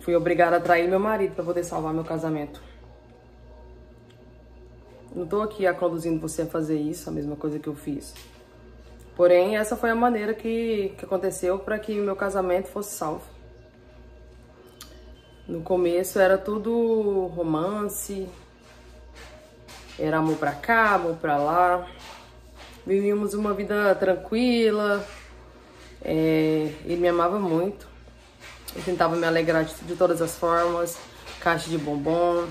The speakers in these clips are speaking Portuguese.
fui obrigada a trair meu marido para poder salvar meu casamento. Não tô aqui conduzindo você a fazer isso, a mesma coisa que eu fiz. Porém, essa foi a maneira que aconteceu para que o meu casamento fosse salvo. No começo era tudo romance, era amor pra cá, amor pra lá. Vivíamos uma vida tranquila, ele me amava muito. Eu tentava me alegrar de todas as formas, caixa de bombom,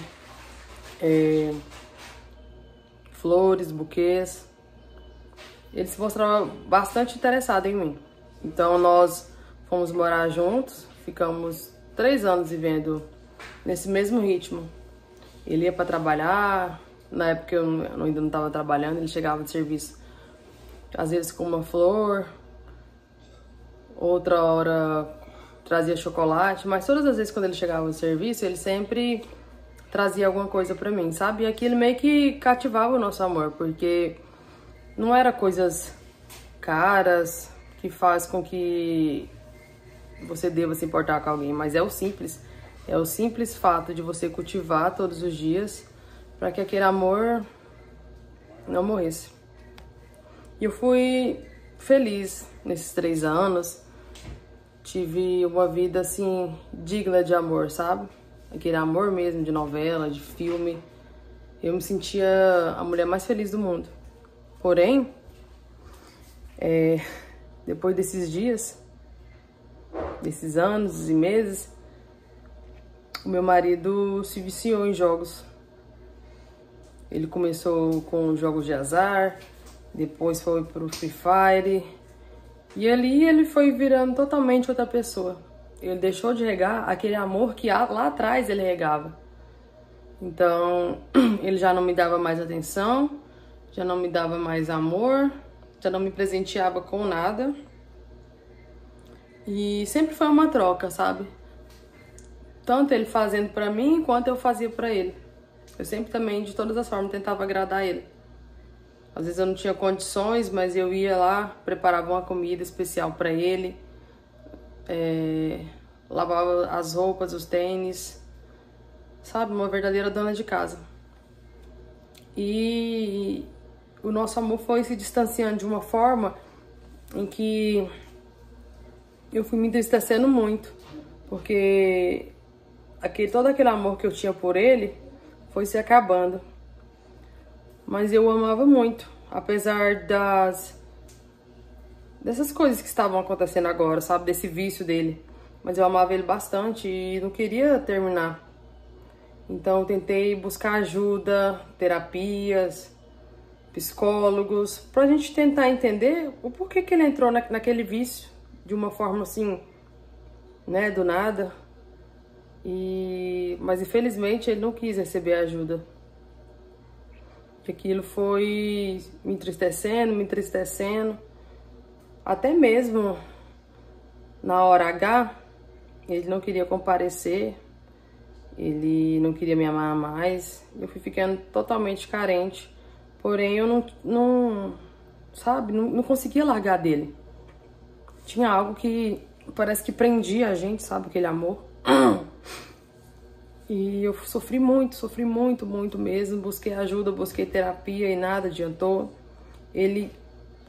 flores, buquês. Ele se mostrava bastante interessado em mim. Então nós fomos morar juntos, ficamos 3 anos vivendo nesse mesmo ritmo. Ele ia para trabalhar, na época eu ainda não estava trabalhando, ele chegava de serviço, às vezes com uma flor, outra hora trazia chocolate, mas todas as vezes quando ele chegava do serviço, ele sempre trazia alguma coisa para mim, sabe? E aquilo meio que cativava o nosso amor, porque não era coisas caras que faz com que você deva se importar com alguém, mas é o simples fato de você cultivar todos os dias para que aquele amor não morresse. E eu fui feliz nesses 3 anos, tive uma vida assim digna de amor, sabe? Aquele amor mesmo de novela, de filme. Eu me sentia a mulher mais feliz do mundo. Porém, depois desses dias, desses anos e meses, o meu marido se viciou em jogos. Ele começou com jogos de azar, depois foi pro Free Fire, e ali ele foi virando totalmente outra pessoa. Ele deixou de regar aquele amor que lá atrás ele regava. Então, ele já não me dava mais atenção, já não me dava mais amor, já não me presenteava com nada. E sempre foi uma troca, sabe? Tanto ele fazendo pra mim, quanto eu fazia pra ele. Eu sempre também, de todas as formas, tentava agradar ele. Às vezes eu não tinha condições, mas eu ia lá, preparava uma comida especial pra ele. Lavava as roupas, os tênis. Sabe? Uma verdadeira dona de casa. E o nosso amor foi se distanciando de uma forma em que eu fui me entristecendo muito. Porque todo aquele amor que eu tinha por ele foi se acabando. Mas eu o amava muito, apesar dessas coisas que estavam acontecendo agora, sabe? Desse vício dele. Mas eu amava ele bastante e não queria terminar. Então eu tentei buscar ajuda, terapias, psicólogos, pra gente tentar entender o porquê que ele entrou naquele vício de uma forma assim, né, do nada. Mas infelizmente ele não quis receber ajuda. Aquilo foi me entristecendo. Até mesmo na hora H, ele não queria comparecer, ele não queria me amar mais. Eu fui ficando totalmente carente. Porém, eu não conseguia largar dele. Tinha algo que parece que prendia a gente, sabe? Aquele amor. E eu sofri muito mesmo. Busquei ajuda, busquei terapia e nada adiantou. Ele,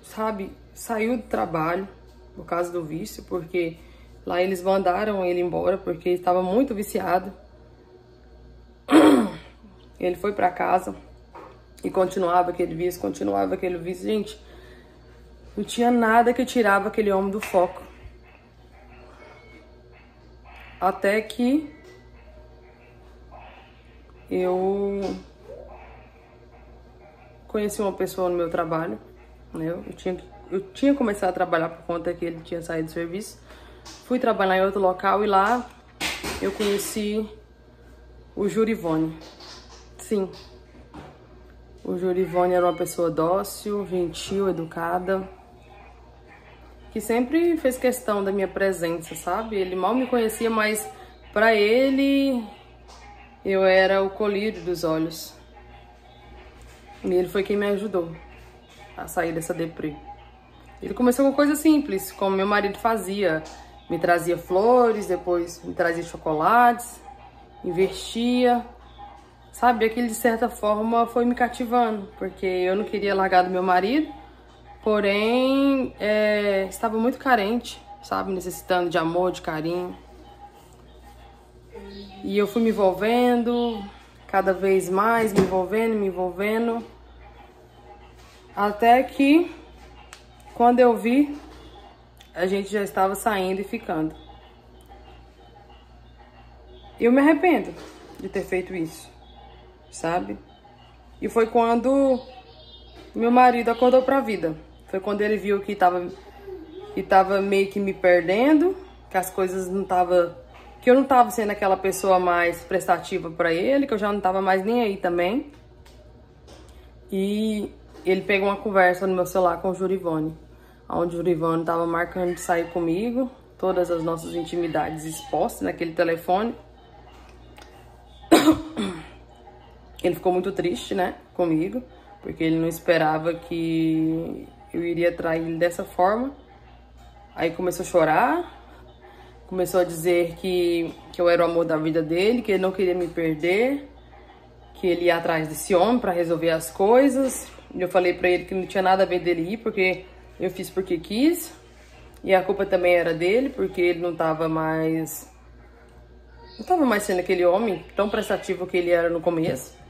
sabe, saiu do trabalho por causa do vício, porque lá eles mandaram ele embora porque ele estava muito viciado. Ele foi pra casa e continuava aquele vício. Gente, não tinha nada que tirava aquele homem do foco. Até que eu conheci uma pessoa no meu trabalho, né? Eu tinha começado a trabalhar por conta que ele tinha saído do serviço. Fui trabalhar em outro local e lá eu conheci o Jurivone. Sim, o Jurivone era uma pessoa dócil, gentil, educada, que sempre fez questão da minha presença, sabe? Ele mal me conhecia, mas pra ele eu era o colírio dos olhos. E ele foi quem me ajudou a sair dessa deprê. Ele começou com coisas simples, como meu marido fazia. me trazia flores, depois me trazia chocolates, investia, sabe? Aquilo de certa forma foi me cativando, porque eu não queria largar do meu marido, porém estava muito carente, sabe? Necessitando de amor, de carinho. E eu fui me envolvendo, cada vez mais me envolvendo, até que quando eu vi, a gente já estava saindo e ficando. Eu me arrependo de ter feito isso, sabe? E foi quando meu marido acordou pra vida. Foi quando ele viu que tava meio que me perdendo, que as coisas não tava, que eu não tava sendo aquela pessoa mais prestativa pra ele, que eu já não tava mais nem aí também. E ele pegou uma conversa no meu celular com o Jurivone, onde o Jurivone tava marcando de sair comigo, todas as nossas intimidades expostas naquele telefone. Ele ficou muito triste, né, comigo, porque ele não esperava que eu iria trair ele dessa forma. Aí começou a chorar, começou a dizer que eu era o amor da vida dele, que ele não queria me perder, que ele ia atrás desse homem para resolver as coisas. E eu falei pra ele que não tinha nada a ver dele ir, porque eu fiz porque quis. E a culpa também era dele, porque ele não tava mais sendo aquele homem tão prestativo que ele era no começo.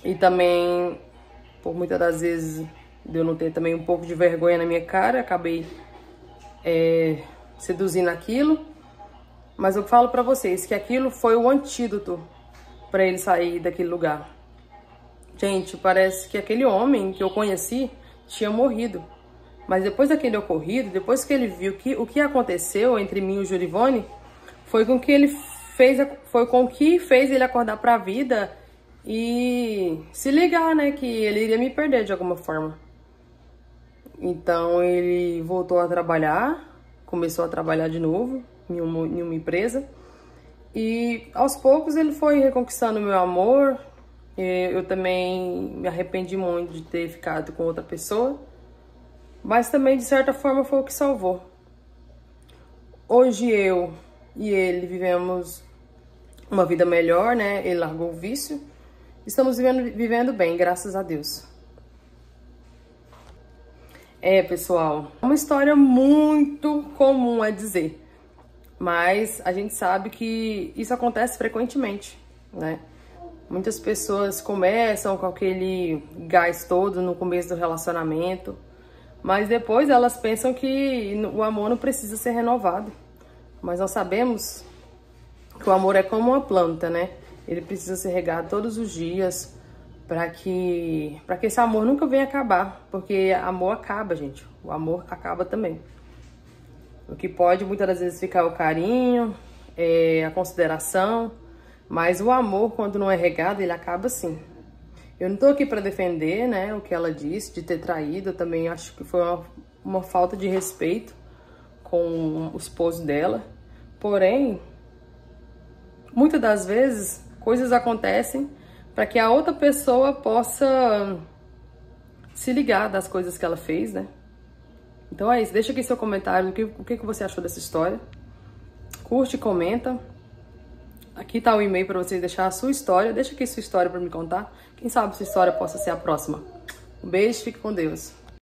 E também, por muitas das vezes, de eu não ter também um pouco de vergonha na minha cara, acabei seduzindo aquilo. Mas eu falo pra vocês que aquilo foi o antídoto pra ele sair daquele lugar. Gente, parece que aquele homem que eu conheci tinha morrido. Mas depois daquele ocorrido, depois que ele viu o que aconteceu entre mim e o Jurivone, foi com que fez ele acordar pra vida e se ligar, né, que ele iria me perder de alguma forma. Então ele voltou a trabalhar, começou a trabalhar de novo em uma empresa. E aos poucos ele foi reconquistando o meu amor. Eu também me arrependi muito de ter ficado com outra pessoa, mas também de certa forma foi o que salvou. Hoje eu e ele vivemos uma vida melhor, né? Ele largou o vício. Estamos vivendo bem, graças a Deus. Pessoal, é uma história muito comum a dizer, mas a gente sabe que isso acontece frequentemente, né? Muitas pessoas começam com aquele gás todo no começo do relacionamento, mas depois elas pensam que o amor não precisa ser renovado. Mas nós sabemos que o amor é como uma planta, né? Ele precisa ser regado todos os dias para que esse amor nunca venha acabar, porque amor acaba, gente. O amor acaba também. O que pode muitas das vezes ficar o carinho, a consideração, mas o amor, quando não é regado, ele acaba sim. Eu não tô aqui para defender, né, o que ela disse de ter traído. Eu também acho que foi uma falta de respeito com o esposo dela. Porém, muitas das vezes, coisas acontecem para que a outra pessoa possa se ligar das coisas que ela fez, né? Então é isso. Deixa aqui seu comentário, o que você achou dessa história. Curte, comenta. Aqui tá o e-mail para vocês deixar a sua história. Deixa aqui sua história para me contar. Quem sabe sua história possa ser a próxima. Um beijo, fique com Deus.